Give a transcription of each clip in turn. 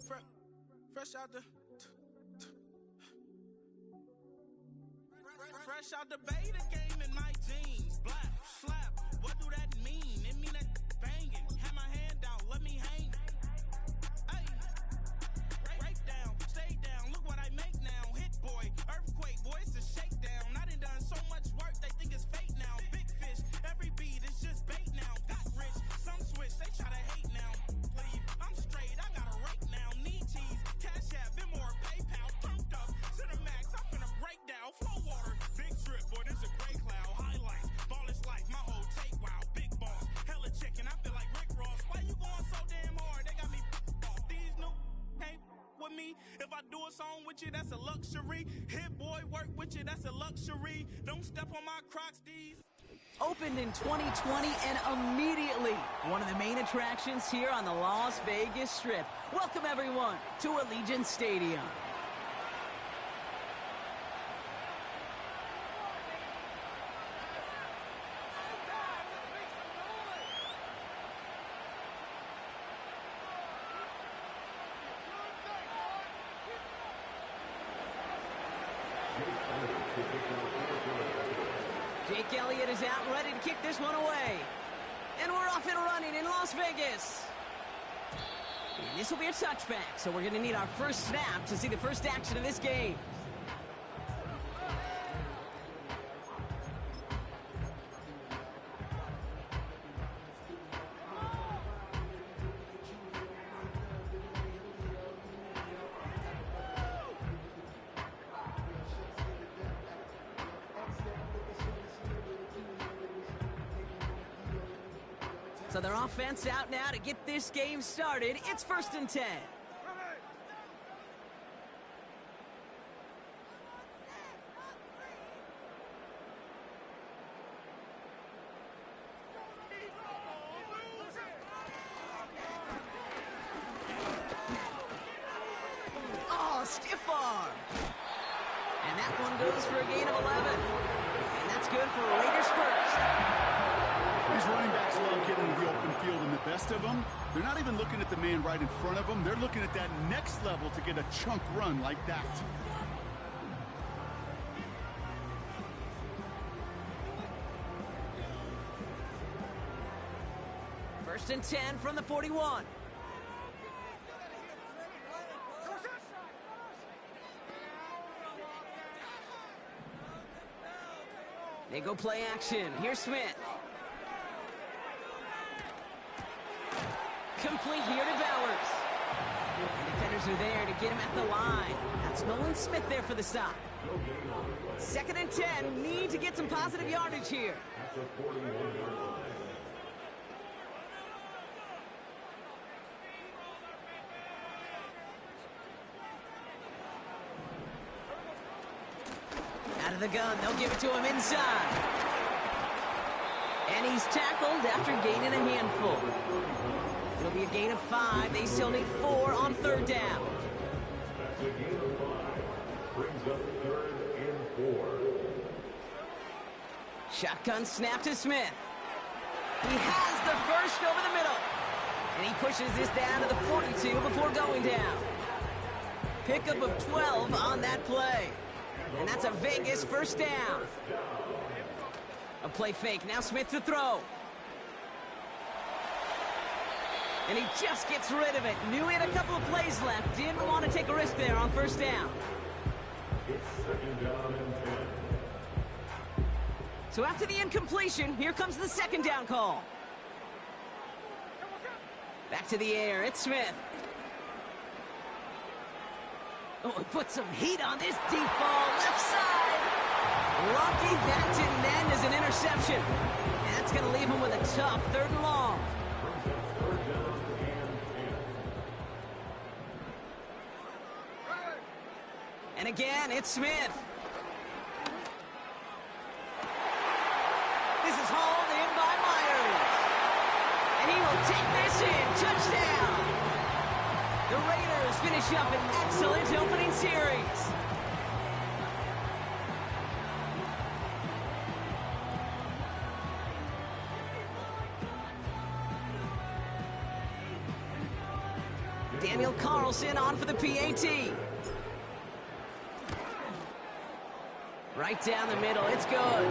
Fresh out the Fresh out the beta game in my jeans. Black, slap, what do that mean? It mean that banging. Have my hand out, let me hang. Hey, break down, stay down, look what I make now. Hit boy, earthquake, boy, it's a shakedown. I done so much work, they think it's fake now. Big fish, every beat is just bait now. Got rich, some switch, they try to hate now. Leave, I'm straight, I got a rake now. Need cheese, cash app, Venmo, PayPal. Turned up, to the max, I'm finna break down. Flow water, big trip, boy, this a gray cloud. Highlights, ball is life, my whole take, wow. Big boss, hella chicken, I feel like Rick Ross. Why you going so damn hard? They got me off. These new ain't with me. If I do a song with you, that's a luxury. Hit boy, work with you, that's a luxury. Don't step on my Crocs, these. Opened in 2020 and immediately one of the main attractions here on the Las Vegas Strip. Welcome everyone to Allegiant Stadium. Jake Elliott is out, ready to kick this one away. And we're off and running in Las Vegas. And this will be a touchback, so we're going to need our first snap to see the first action of this game. So their offense out now to get this game started. It's 1st and 10. Oh, stiff arm. And that one goes for a gain of 11. And that's good for Raiders first. These running backs love getting into the open field, and the best of them, they're not even looking at the man right in front of them. They're looking at that next level to get a chunk run like that. First and 10 from the 41. They go play action. Here's Smith. Complete here to Bowers. And defenders are there to get him at the line. That's Nolan Smith there for the stop. 2nd and 10. Need to get some positive yardage here. Out of the gun. They'll give it to him inside. And he's tackled after gaining a handful. It'll be a gain of 5. They still need 4 on 3rd down. That's a gain of 5. Brings up 3rd and 4. Shotgun snap to Smith. He has the first over the middle. And he pushes this down to the 42 before going down. Pickup of 12 on that play. And that's a Vegas first down. A play fake. Now Smith to throw. And he just gets rid of it. Knew he had a couple of plays left. Didn't want to take a risk there on 1st down. It's 2nd down and 10. So after the incompletion, here comes the 2nd down call. Back to the air. It's Smith. Oh, he put some heat on this deep ball. Left side. Lucky that didn't end as an interception. And that's going to leave him with a tough 3rd and long. And again, it's Smith. This is hauled in by Myers. And he will take this in. Touchdown. The Raiders finish up an excellent opening series. Daniel Carlson on for the PAT. Right down the middle, it's good.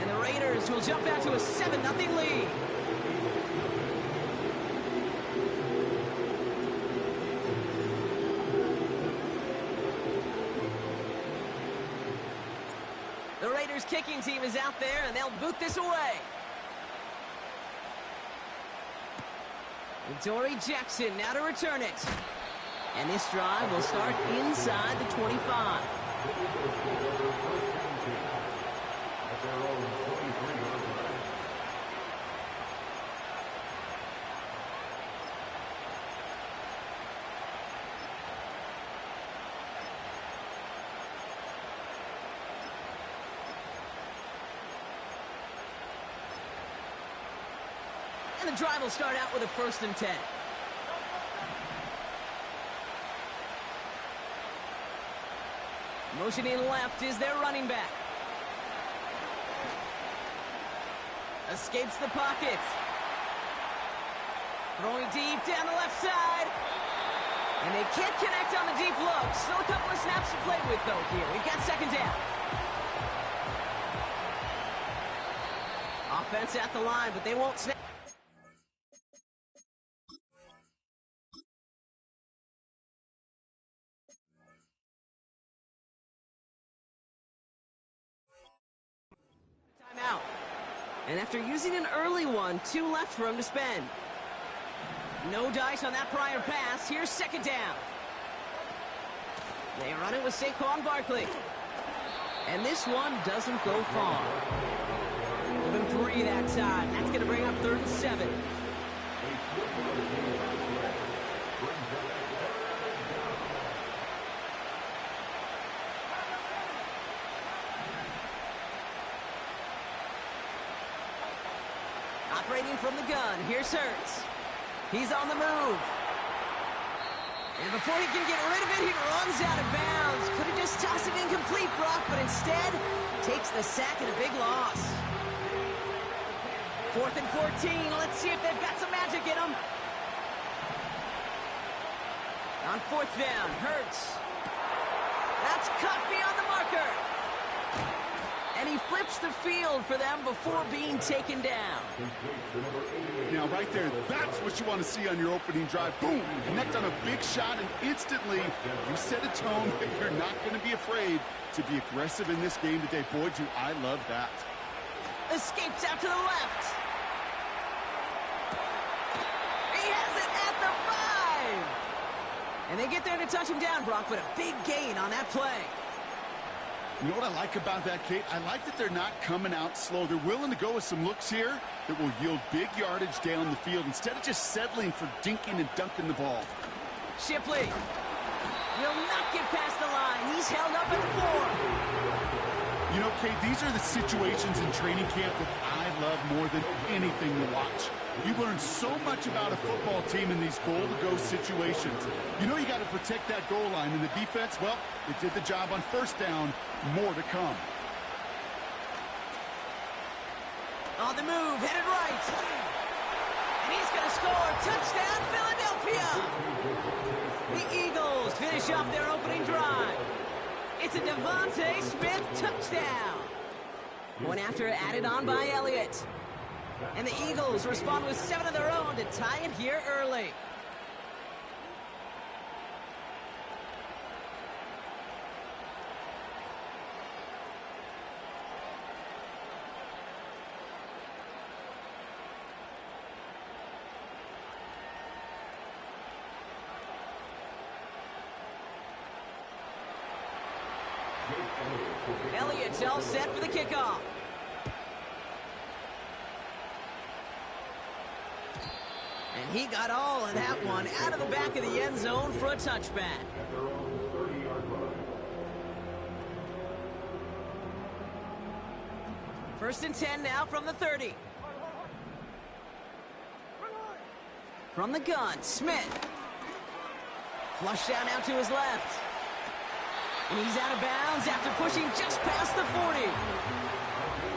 And the Raiders will jump out to a 7-0 lead. The Raiders kicking team is out there, and they'll boot this away. Dory Jackson now to return it. And this drive will start inside the 25. And the drive will start out with a 1st and 10. Motioning left is their running back. Escapes the pocket. Throwing deep down the left side. And they can't connect on the deep look. Still a couple of snaps to play with, though, here. We've got 2nd down. Offense at the line, but they won't snap. Timeout. And after using an early one, 2 left for him to spend. No dice on that prior pass. Here's 2nd down. They run it with Saquon Barkley. And this one doesn't go far. Give him 3 that time. That's going to bring up 3rd and 7. Operating from the gun, here's Hurts. He's on the move. And before he can get rid of it, he runs out of bounds. Could have just tossed it incomplete, Brock, but instead takes the sack and a big loss. 4th and 14. Let's see if they've got some magic in them. On 4th down, Hurts. That's caught beyond the marker. And he flips the field for them before being taken down. Now, right there, that's what you want to see on your opening drive. Boom! Connect on a big shot, and instantly you set a tone that you're not going to be afraid to be aggressive in this game today. Boy, do I love that. Escapes out to the left. He has it at the 5. And they get there to touch him down, Brock, but a big gain on that play. You know what I like about that, Kate? I like that they're not coming out slow. They're willing to go with some looks here that will yield big yardage down the field instead of just settling for dinking and dunking the ball. Shipley will not get past the line. He's held up at the 4. You know, Kate, these are the situations in training camp that I love more than anything to watch. You learn so much about a football team in these goal-to-go situations. You know you got to protect that goal line, and the defense, well, it did the job on 1st down. More to come. On the move, headed right. And he's going to score. Touchdown, Philadelphia. The Eagles finish off their opening drive. It's a Devontae Smith touchdown. One after added on by Elliott. And the Eagles respond with 7 of their own to tie it here early. Elliott's all set for the kickoff. And he got all of that one out of the back of the end zone for a touchback. 1st and 10 now from the 30. From the gun, Smith. Flush down out to his left. And he's out of bounds after pushing just past the 40.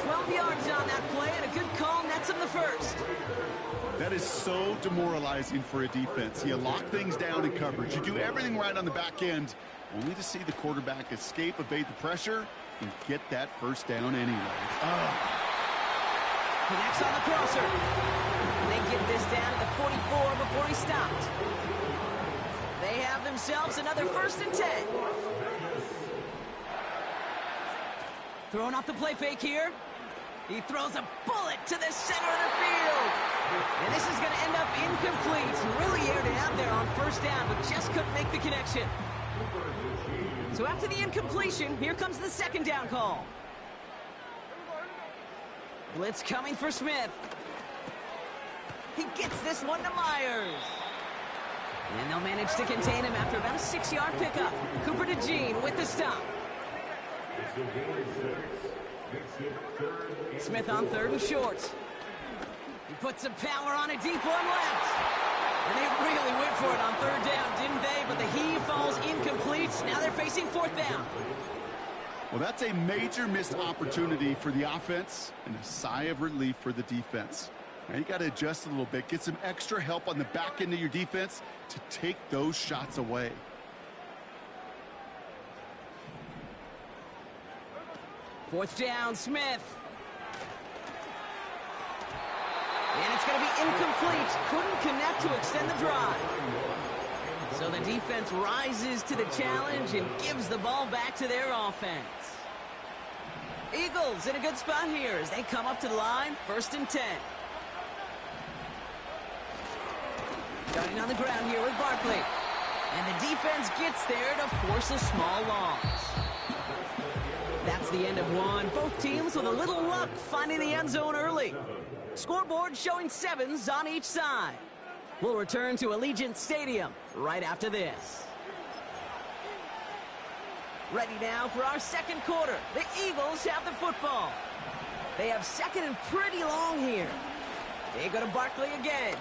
12 yards on that play, and a good call nets him the first. That is so demoralizing for a defense. You lock things down in coverage. You do everything right on the back end, only to see the quarterback escape, evade the pressure, and get that first down anyway. Connects on the crosser. And they get this down to the 44 before he stopped. They have themselves another 1st and 10. Throwing off the play fake here. He throws a bullet to the center of the field. And this is going to end up incomplete. Really aired it out there on 1st down, but just couldn't make the connection. So after the incompletion, here comes the 2nd down call. Blitz coming for Smith. He gets this one to Myers. And they'll manage to contain him after about a 6-yard pickup. Cooper DeJean with the stop. Smith on 3rd and short. He puts some power on a deep one left. And they really went for it on 3rd down, didn't they? But the heave falls incomplete. Now they're facing 4th down. Well, that's a major missed opportunity for the offense and a sigh of relief for the defense. Now you got to adjust a little bit, get some extra help on the back end of your defense to take those shots away. Fourth down, Smith. And it's going to be incomplete. Couldn't connect to extend the drive. So the defense rises to the challenge and gives the ball back to their offense. Eagles in a good spot here as they come up to the line, 1st and 10. Starting on the ground here with Barkley. And the defense gets there to force a small loss. That's the end of one. Both teams with a little luck finding the end zone early. Scoreboard showing 7s on each side. We'll return to Allegiant Stadium right after this. Ready now for our 2nd quarter. The Eagles have the football. They have 2nd and pretty long here. They go to Barkley again.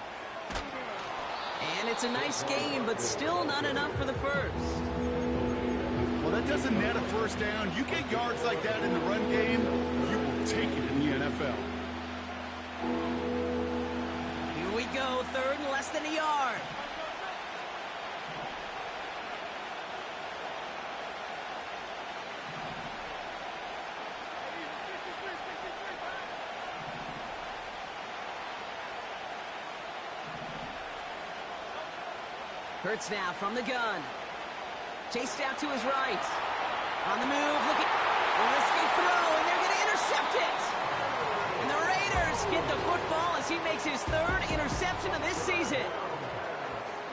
And it's a nice game, but still not enough for the first. Well, that doesn't net a 1st down. You get yards like that in the run game, you will take it in the NFL. Here we go, 3rd and less than a yard. Hurts now from the gun. Chased out to his right. On the move, looking. A risky throw, and they're going to intercept it. And the Raiders get the football as he makes his 3rd interception of this season.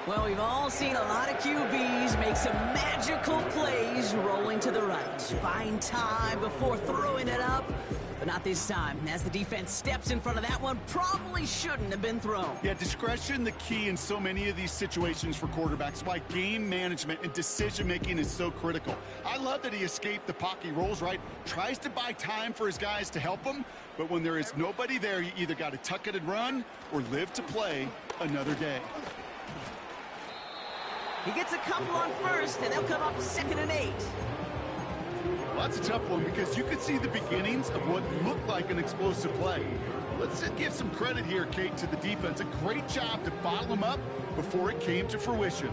Well, we've all seen a lot of QBs make some magical plays rolling to the right. Buying time before throwing it up. But not this time, as the defense steps in front of that one, probably shouldn't have been thrown. Yeah, discretion the key in so many of these situations for quarterbacks. Why game management and decision-making is so critical. I love that he escaped the pocket. He rolls right, tries to buy time for his guys to help him, but when there is nobody there, you either got to tuck it and run or live to play another day. He gets a couple on 1st, and they'll come up 2nd and 8. Well, that's a tough one because you could see the beginnings of what looked like an explosive play. Let's give some credit here, Kate, to the defense. A great job to bottle them up before it came to fruition.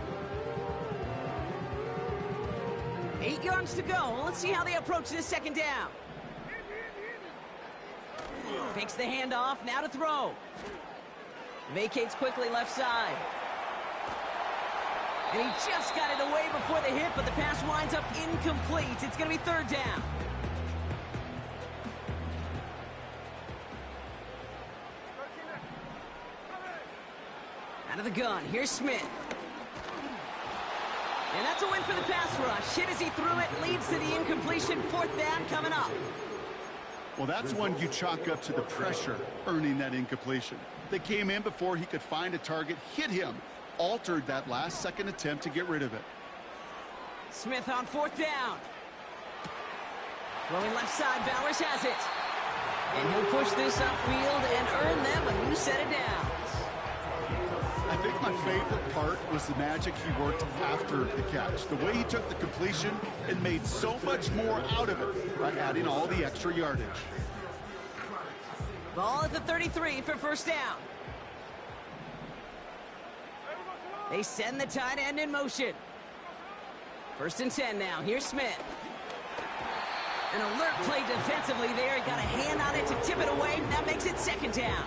8 yards to go. Let's see how they approach this 2nd down. Fakes the handoff, now to throw. Vacates quickly left side. And he just got it away before the hit, but the pass winds up incomplete. It's going to be 3rd down. Out of the gun, here's Smith. And that's a win for the pass rush. Hit as he threw it, leads to the incompletion. 4th down coming up. Well, that's one you chalk up to the pressure earning that incompletion. They came in before he could find a target, hit him, altered that last second attempt to get rid of it. Smith on 4th down. Throwing left side, Bowers has it. And he'll push this upfield and earn them a new set of downs. I think my favorite part was the magic he worked after the catch. The way he took the completion and made so much more out of it by adding all the extra yardage. Ball at the 33 for first down. They send the tight end in motion. 1st and 10 now. Here's Smith. An alert play defensively there. He got a hand on it to tip it away. That makes it 2nd down.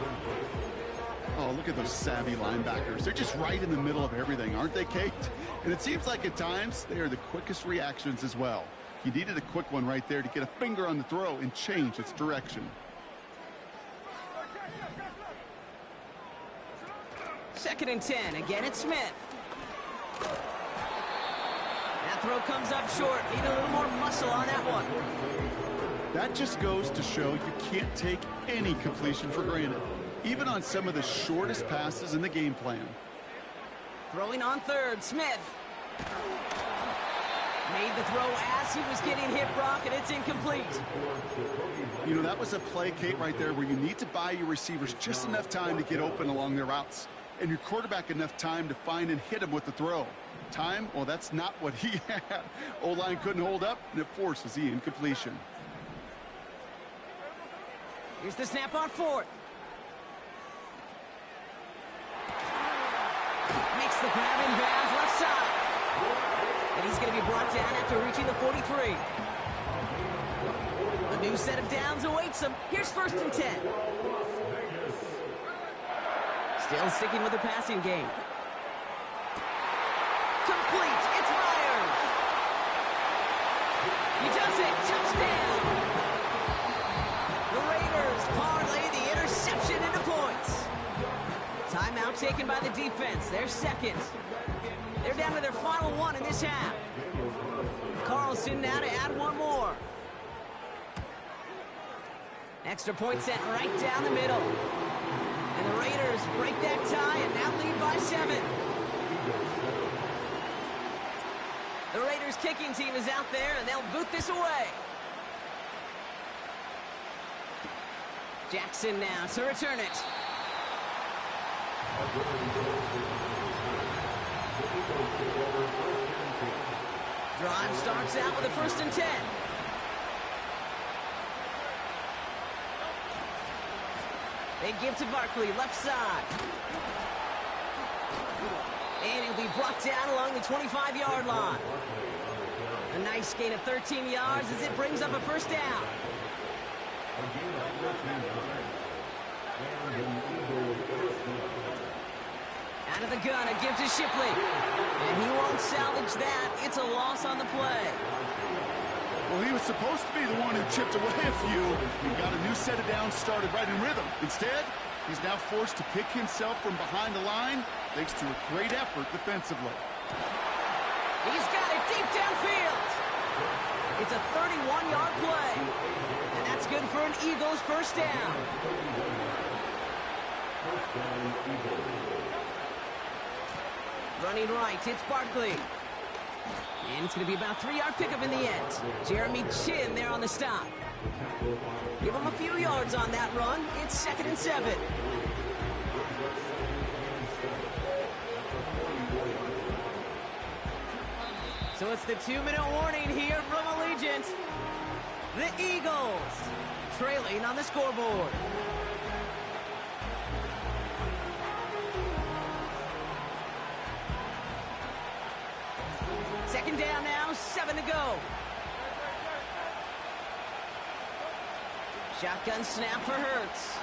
Oh, look at those savvy linebackers. They're just right in the middle of everything, aren't they, Kate? And it seems like at times they are the quickest reactions as well. He needed a quick one right there to get a finger on the throw and change its direction. 2nd and 10. Again, it's Smith. That throw comes up short. Need a little more muscle on that one. That just goes to show you can't take any completion for granted, even on some of the shortest passes in the game plan. Throwing on 3rd, Smith. Made the throw as he was getting hit, Brock, and it's incomplete. You know, that was a play, Kate, right there where you need to buy your receivers just enough time to get open along their routes, and your quarterback enough time to find and hit him with the throw. Time, well, that's not what he had. O-line couldn't hold up, and it forces the incompletion. Here's the snap on 4th. Makes the grab in bounds left side. And he's going to be brought down after reaching the 43. A new set of downs awaits him. Here's 1st and 10. Still sticking with the passing game. Complete. It's Myers. He does it. Touchdown. The Raiders parlay the interception into points. Timeout taken by the defense. They're 2nd. They're down to their final one in this half. Carlson now to add one more. Extra point sent right down the middle. And the Raiders break that tie and now lead by 7. The Raiders kicking team is out there and they'll boot this away. Jackson now to return it. Drive starts out with a 1st and 10. They give to Barkley, left side. And he'll be brought down along the 25-yard line. A nice gain of 13 yards as it brings up a 1st down. Out of the gun, a give to Shipley. And he won't salvage that. It's a loss on the play. Well, he was supposed to be the one who chipped away a few and got a new set of downs started right in rhythm. Instead, he's now forced to pick himself from behind the line thanks to a great effort defensively. He's got it deep downfield. It's a 31-yard play. And that's good for an Eagles 1st down. Running right, it's Barkley. And it's going to be about a 3-yard pickup in the end. Jeremy Chin there on the stop. Give him a few yards on that run. It's 2nd and 7. So it's the 2-minute warning here from Allegiant. The Eagles trailing on the scoreboard. Second down now, 7 to go. Shotgun snap for Hurts.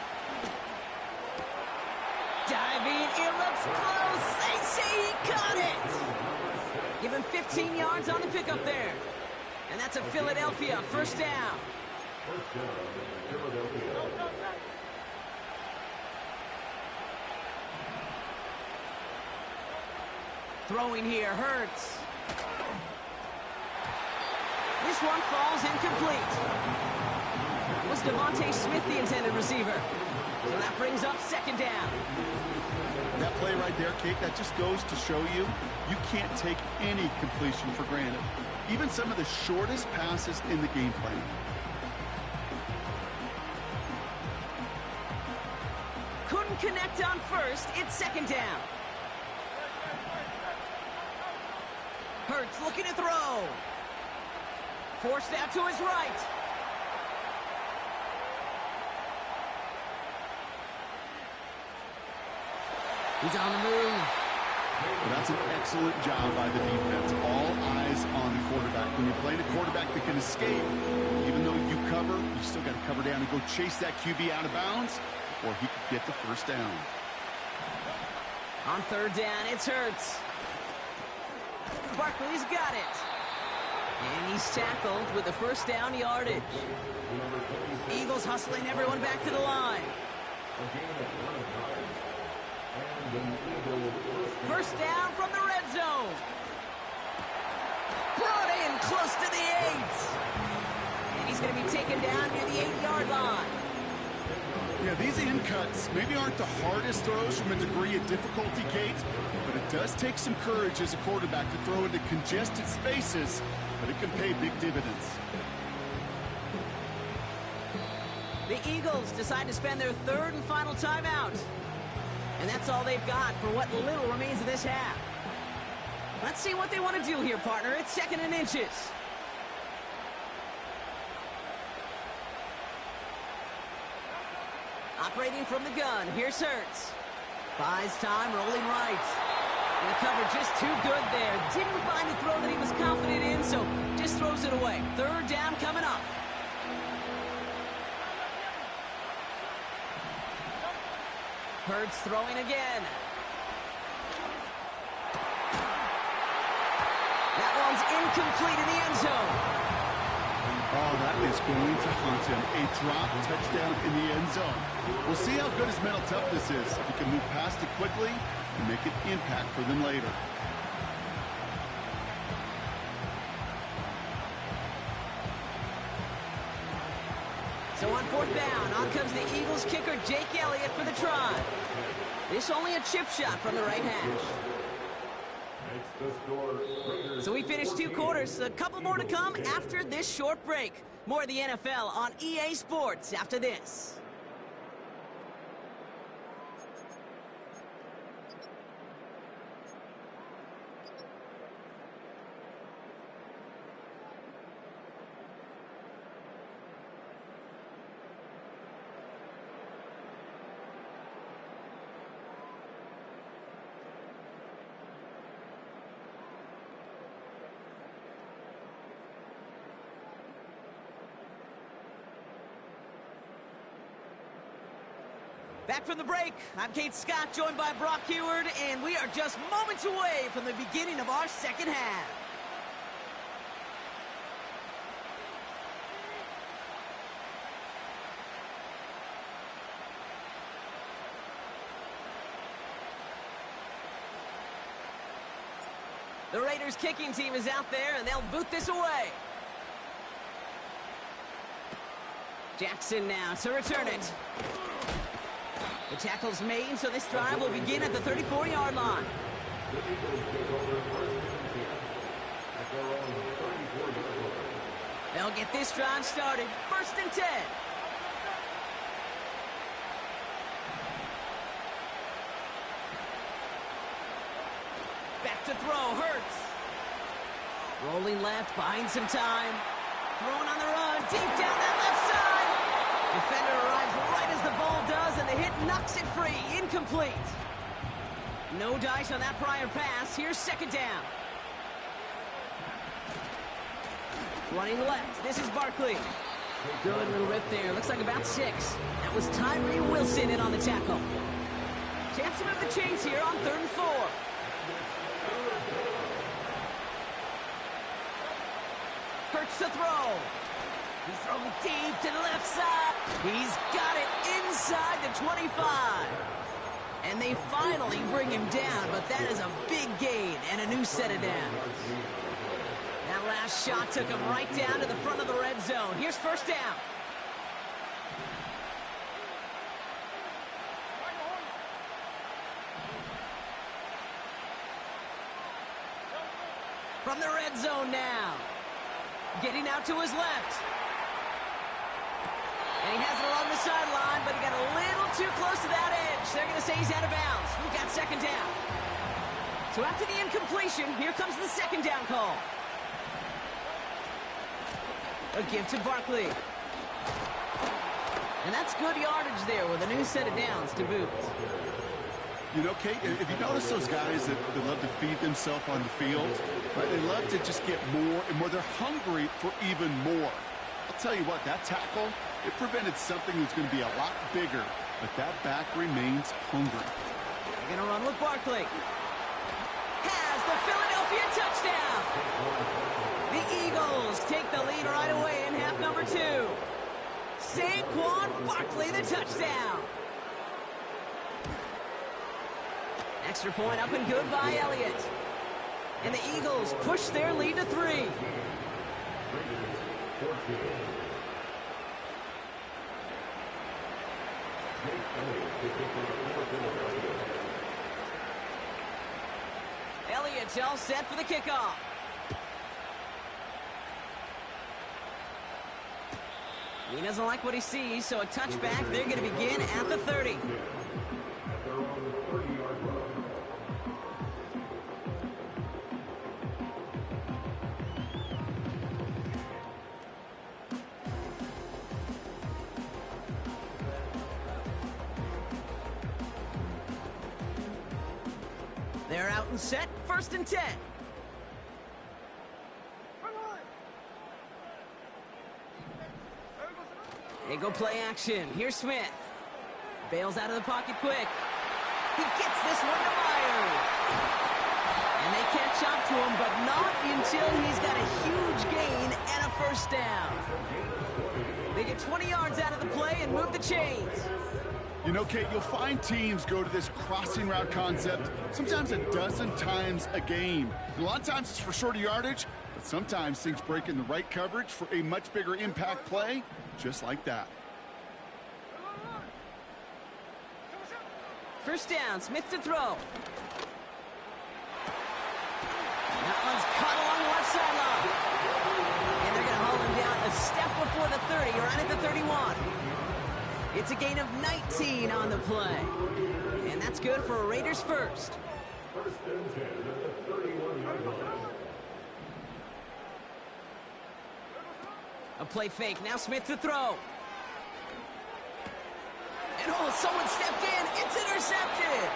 Diving, it looks close. They say he caught it. Give him 15 yards on the pickup there. And that's a Philadelphia 1st down. Throwing here, Hurts. This one falls incomplete. Was Devontae Smith the intended receiver? So that brings up 2nd down. That play right there, Kate, that just goes to show you can't take any completion for granted. Even some of the shortest passes in the game plan. Couldn't connect on 1st. It's 2nd down. Hurts looking to throw. Forced out to his right. He's on the move. Well, that's an excellent job by the defense. All eyes on the quarterback. When you're playing a quarterback that can escape, even though you cover, you still got to cover down and go chase that QB out of bounds before he could get the first down. On third down, it's Hurts. Barkley's got it. And he's tackled with the first down yardage. Eagles hustling everyone back to the line. First down from the red zone. Brought in close to the 8. And he's going to be taken down near the 8-yard line. Yeah, these in cuts maybe aren't the hardest throws from a degree of difficulty, Kate, but it does take some courage as a quarterback to throw into congested spaces, but it can pay big dividends. The Eagles decide to spend their third and final timeout. And that's all they've got for what little remains of this half. Let's see what they want to do here, partner. It's 2nd and inches. Operating from the gun, here's Hurts. Buys time, rolling right. And the cover just too good there. Didn't find a throw that he was confident in, so just throws it away. Third down coming up. Hurts throwing again. That one's incomplete in the end zone. Oh, that is going to haunt him. A drop touchdown in the end zone. We'll see how good his mental toughness is. If he can move past it quickly and make an impact for them later. So on fourth down, on comes the Eagles kicker, Jake Elliott, for the try. This only a chip shot from the right hash. So we finished 2 quarters. A couple more to come after this short break. More of the NFL on EA Sports after this. Back from the break, I'm Kate Scott, joined by Brock Heward, and we are just moments away from the beginning of our second half. The Raiders kicking team is out there, and they'll boot this away. Jackson now to return it. The tackle's made, so this drive will begin at the 34-yard line. They'll get this drive started. 1st and 10. Back to throw, Hurts. Rolling left, buying some time. Throwing on the run, deep down that left side. Defender arrives right as the ball does, and the hit knocks it free. Incomplete. No dice on that prior pass. Here's 2nd down. Running left. This is Barkley. Good little rip there. Looks like about 6. That was Tyree Wilson in on the tackle. Chance to move the chains here on 3rd and 4. Hurts to throw. He's throwing deep to the left side. He's got it inside the 25. And they finally bring him down, but that is a big gain and a new set of downs. That last shot took him right down to the front of the red zone. Here's 1st down. From the red zone now. Getting out to his left. And he has it along the sideline, but he got a little too close to that edge. They're going to say he's out of bounds. We've got 2nd down. So So after the incompletion, here comes the second down call. A give to Barkley. And that's good yardage there with a new set of downs to boot. You know, Kate, if you notice those guys that love to feed themselves on the field, right? They love to just get more and more. They're hungry for even more. I'll tell you what, that tackle, it prevented something that's going to be a lot bigger, but that back remains hungry. They're going to run with Barkley. Has the Philadelphia touchdown. The Eagles take the lead right away in half number 2. Saquon Barkley, the touchdown. Extra point up and good by Elliott. And the Eagles push their lead to 3. Elliott's all set for the kickoff. He doesn't like what he sees, so a touchback. They're going to begin at the 30. They're out and set, 1st and 10. They go play action. Here's Smith. Bails out of the pocket quick. He gets this one to Myers. And they catch up to him, but not until he's got a huge gain and a 1st down. They get 20 yards out of the play and move the chains. You know, Kate, you'll find teams go to this crossing route concept sometimes a dozen times a game. And a lot of times it's for shorter yardage, but sometimes things break in the right coverage for a much bigger impact play, just like that. 1st down, Smith to throw. That one's caught along the left sideline. And they're going to hold him down a step before the 30, right at the 31. It's a gain of 19 on the play. And that's good for a Raiders 1st. 1st and 10 at the 31-yard line. A play fake. Now Smith to throw. And oh, someone stepped in. It's intercepted.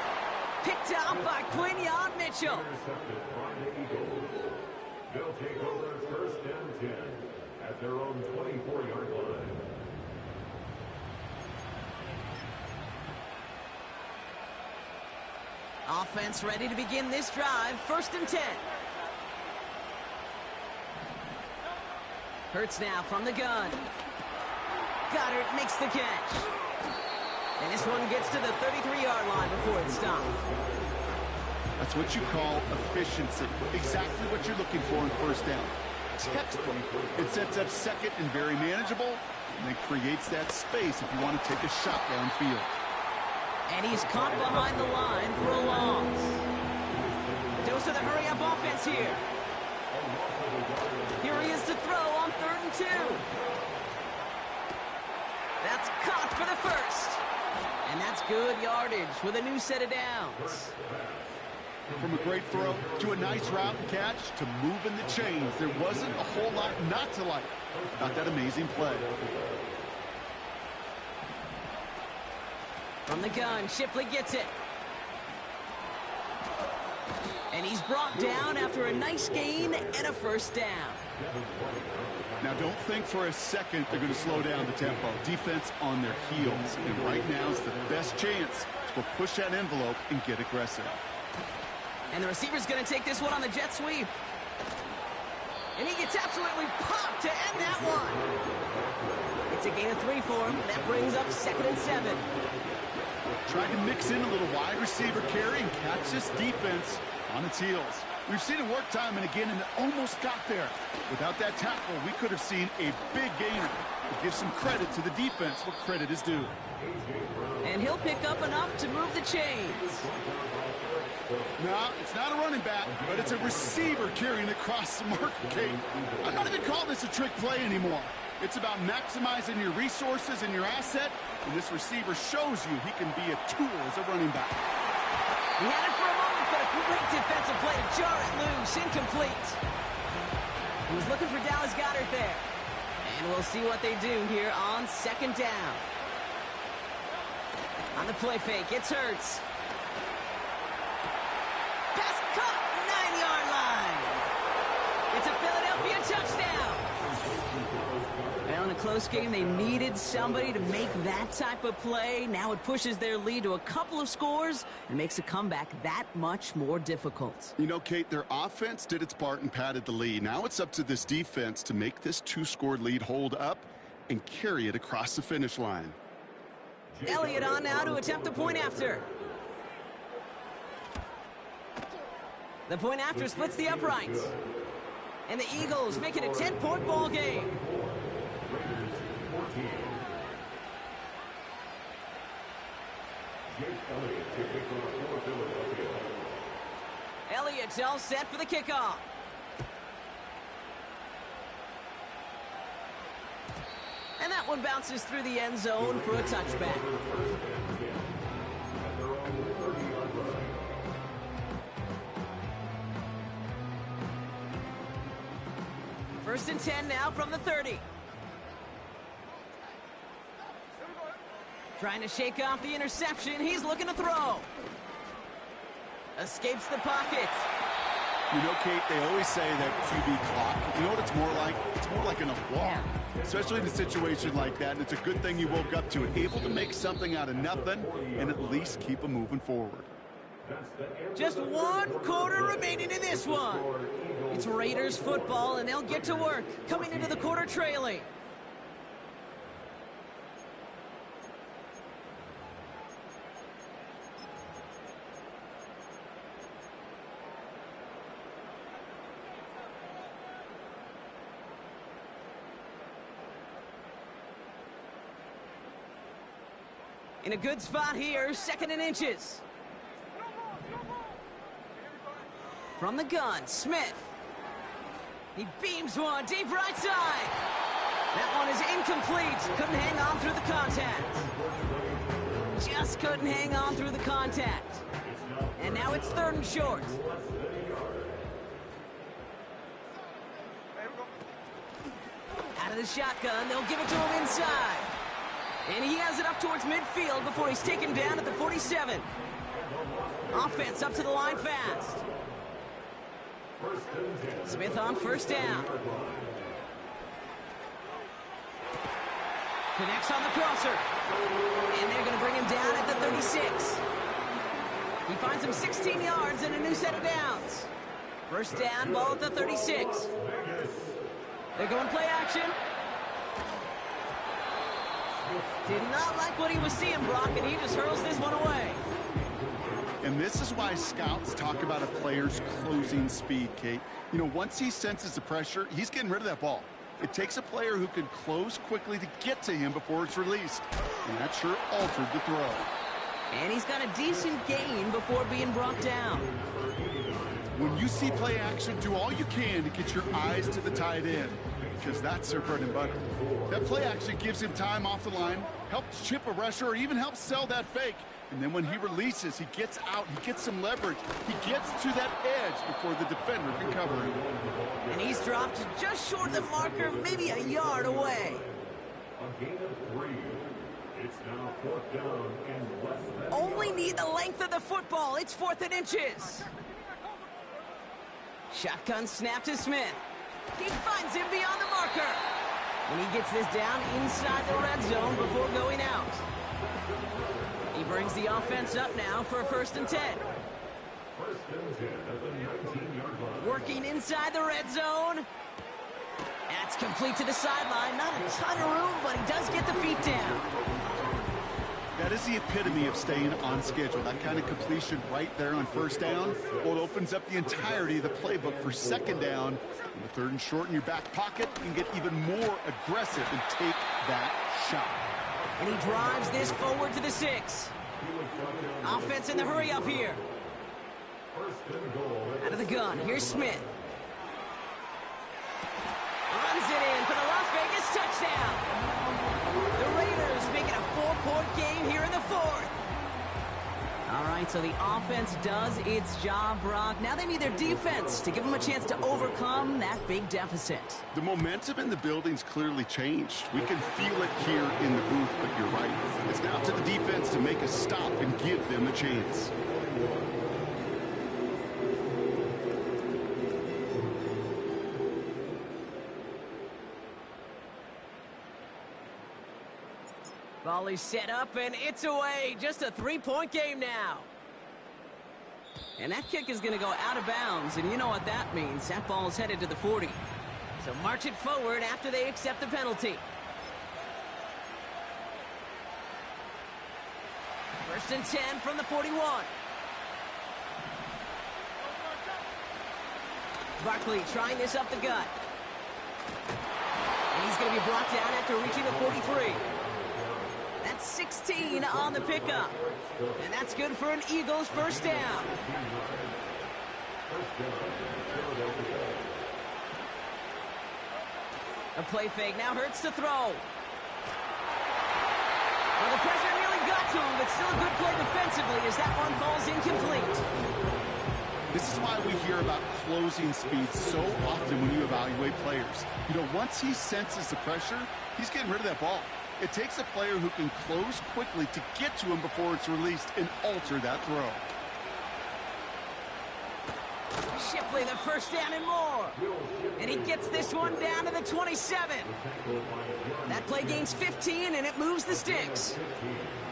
Picked out by Quinyon Mitchell. Intercepted by the Eagles. They'll take over 1st and 10 at their own 24-yard line. Offense ready to begin this drive. 1st and 10. Hurts now from the gun. Goddard makes the catch. And this one gets to the 33-yard line before it's stopped. That's what you call efficiency. Exactly what you're looking for in 1st down. Textbook. It sets up 2nd and very manageable, and it creates that space if you want to take a shot downfield. And he's caught behind the line for a loss. A dose of the hurry-up offense here. Here he is to throw on 3rd and 2. That's caught for the 1st. And that's good yardage with a new set of downs. From a great throw to a nice route and catch to moving the chains, there wasn't a whole lot not to like about that amazing play. From the gun, Shipley gets it. And he's brought down after a nice gain and a 1st down. Now, don't think for a second they're going to slow down the tempo. Defense on their heels. And right now is the best chance to go push that envelope and get aggressive. And the receiver's going to take this one on the jet sweep. And he gets absolutely popped to end that one. It's a gain of 3 for him. That brings up 2nd and 7. Tried to mix in a little wide receiver carry and catch this defense on its heels. We've seen it work time and again, and it almost got there. Without that tackle, we could have seen a big gainer. But give some credit to the defense where credit is due. And he'll pick up enough to move the chains. No, it's not a running back, but it's a receiver carrying across the market, Kate. I'm not even calling this a trick play anymore. It's about maximizing your resources and your asset, and this receiver shows you he can be a tool as a running back. He had it for a moment, but a Great defensive play to jar it loose. Incomplete. He was looking for Dallas Goedert there. And we'll see what they do here on second down. On the play fake, it's Hurts. Pass caught, 9-yard line. It's a Philadelphia touchdown. Well, in a close game, they needed somebody to make that type of play. Now it pushes their lead to a couple of scores and makes a comeback that much more difficult. You know, Kate, their offense did its part and padded the lead. Now it's up to this defense to make this 2-score lead hold up and carry it across the finish line. Elliott on now to attempt the point after. The point after splits the uprights. And the Eagles make it a 10-point ball game. Elliott's all set for the kickoff. And that one bounces through the end zone for a touchback. First and 10 now from the 30. Trying to shake off the interception. He's looking to throw. Escapes the pocket. You know, Kate, they always say that QB clock, you know what it's more like? It's more like an alarm, especially in a situation like that. And it's a good thing you woke up to it, able to make something out of nothing and at least keep them moving forward. Just 1 quarter remaining in this one. It's Raiders football, and they'll get to work, coming into the quarter trailing. In a good spot here, 2nd and inches. From the gun, Smith. He beams one deep right side. That one is incomplete. Couldn't hang on through the contact. Just couldn't hang on through the contact. And now it's 3rd and short. Out of the shotgun, they'll give it to him inside. And he has it up towards midfield before he's taken down at the 47. Offense up to the line fast. Smith on first down. Connects on the crosser. And they're going to bring him down at the 36. He finds him 16 yards and a new set of downs. First down, ball at the 36. They're going play action. Did not like what he was seeing, Brock, and he just hurls this one away. And this is why scouts talk about a player's closing speed, Kate. You know, once he senses the pressure, he's getting rid of that ball. It takes a player who can close quickly to get to him before it's released. And that sure altered the throw. And he's got a decent gain before being brought down. When you see play action, do all you can to get your eyes to the tight end, because that's their bread and butter. That play action gives him time off the line, helps chip a rusher, or even helps sell that fake. And then when he releases, he gets out, he gets some leverage. He gets to that edge before the defender can cover him. And he's dropped just short of the marker, maybe a yard away. A gain of 3. It's now 4th down and less than. Only need the length of the football. It's 4th and inches. Shotgun snap to Smith. He finds him beyond the marker. And he gets this down inside the red zone before going out. He brings the offense up now for a 1st and 10. 1st and 10 at the 19-yard line. Working inside the red zone. That's complete to the sideline. Not a ton of room, but he does get the feet down. That is the epitome of staying on schedule. That kind of completion right there on 1st down. Well, it opens up the entirety of the playbook for 2nd down. And the 3rd and short in your back pocket, you can get even more aggressive and take that shot. And he drives this forward to the 6. Offense in the hurry up here. Out of the gun, here's Smith. Runs it in for the Las Vegas touchdown. The Raiders make it a 4-point game here in the 4th. All right, So the offense does its job, Brock. Now they need their defense to give them a chance to overcome that big deficit. The momentum in the building's clearly changed. We can feel it here in the booth, but you're right. It's now to the defense to make a stop and give them a chance. Volley set up, and it's away. Just a three-point game now. And that kick is going to go out of bounds, and you know what that means. That ball is headed to the 40. So march it forward after they accept the penalty. First and 10 from the 41. Barkley trying this up the gut. And he's going to be brought down after reaching the 43. That's 16 on the pickup. And that's good for an Eagles first down. A play fake. Now Hurts to throw. Well, the pressure nearly got to him, but still a good play defensively as that one falls incomplete. This is why we hear about closing speed so often when you evaluate players. You know, once he senses the pressure, he's getting rid of that ball. It takes a player who can close quickly to get to him before it's released and alter that throw. Shipley, the first down and more. And he gets this one down to the 27. That play gains 15, and it moves the sticks.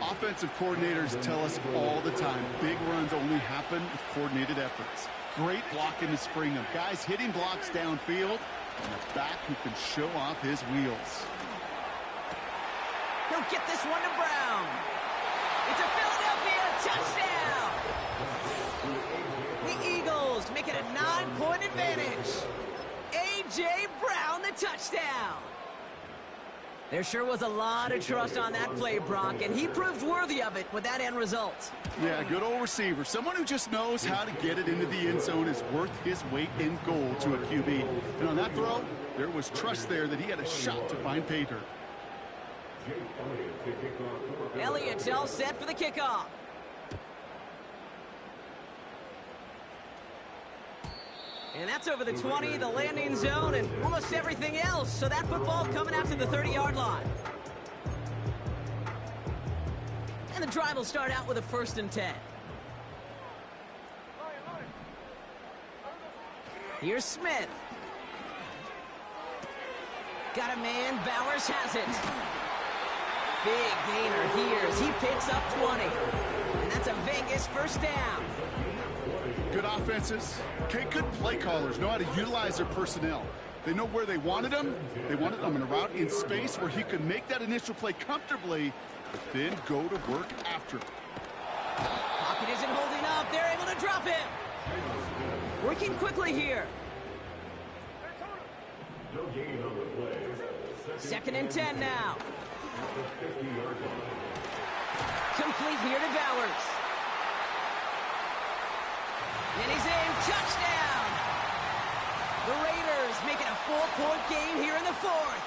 Offensive coordinators tell us all the time, big runs only happen with coordinated efforts. Great blocking to spring them. Guys hitting blocks downfield, and a back who can show off his wheels. He'll get this one to Brown. It's a Philadelphia touchdown. The Eagles make it a 9-point advantage. A.J. Brown, the touchdown. There sure was a lot of trust on that play, Brock, and he proved worthy of it with that end result. Yeah, good old receiver. Someone who just knows how to get it into the end zone is worth his weight in gold to a QB. And on that throw, there was trust there that he had a shot to find pay dirt. Elliott's all set for the kickoff. And that's over the 20, the landing zone, and almost everything else. So that football coming out to the 30-yard line. And the drive will start out with a 1st and 10. Here's Smith. Got a man. Bowers has it. Big gainer here as he picks up 20. And that's a Vegas first down. Good offenses. Okay, good play callers know how to utilize their personnel. They know where they wanted him. They wanted him in a route in space where he could make that initial play comfortably, but then go to work after. Pocket isn't holding up. They're able to drop him. Working quickly here. Second and 10 now. Complete here to Bowers. And he's in. Touchdown! The Raiders make it a 4-point game here in the 4th.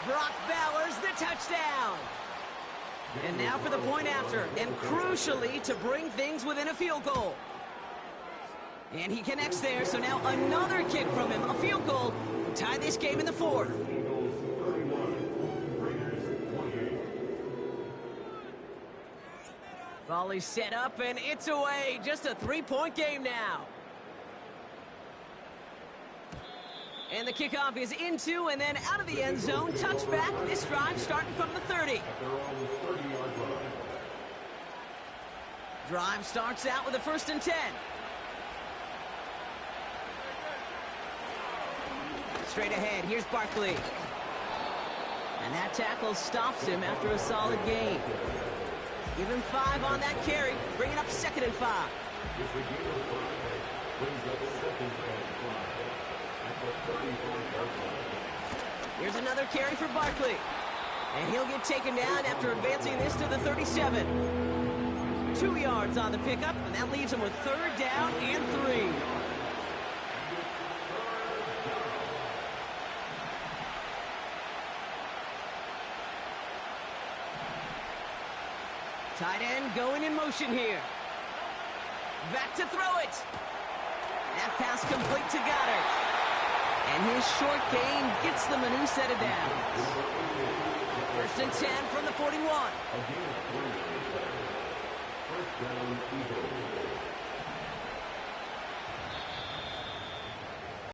Brock Bowers, the touchdown. And now for the point after, and crucially to bring things within a field goal. And he connects there, so now another kick from him, a field goal, to tie this game in the 4th. Volley set up, and it's away. Just a 3-point game now. And the kickoff is into and then out of the end zone. Touchback. This drive starting from the 30. Drive starts out with a 1st and 10. Straight ahead, here's Barkley. And that tackle stops him after a solid gain. Give him 5 on that carry, bringing up 2nd and 5. Here's another carry for Barkley. And he'll get taken down after advancing this to the 37. 2 yards on the pickup, and that leaves him with 3rd down and 3. Tight end going in motion here. Back to throw it. That pass complete to Goddard. And his short gain gets them a new set of downs. 1st and 10 from the 41. First down, Eagles.